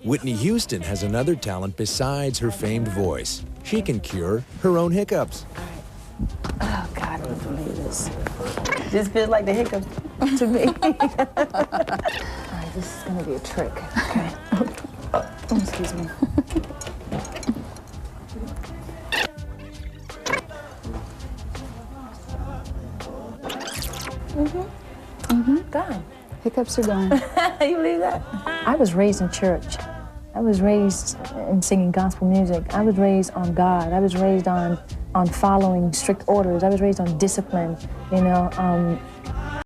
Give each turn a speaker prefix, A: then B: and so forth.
A: Whitney Houston has another talent besides her famed voice. She can cure her own hiccups.
B: Oh, God, I don't believe this. This feels like the hiccups to me. All right, this is gonna be a trick. Okay. Oh, excuse me. Gone.
C: Hiccups are gone.
B: You believe that?
D: I was raised in church. I was raised in singing gospel music. I was raised on God. I was raised on following strict orders. I was raised on discipline, you know.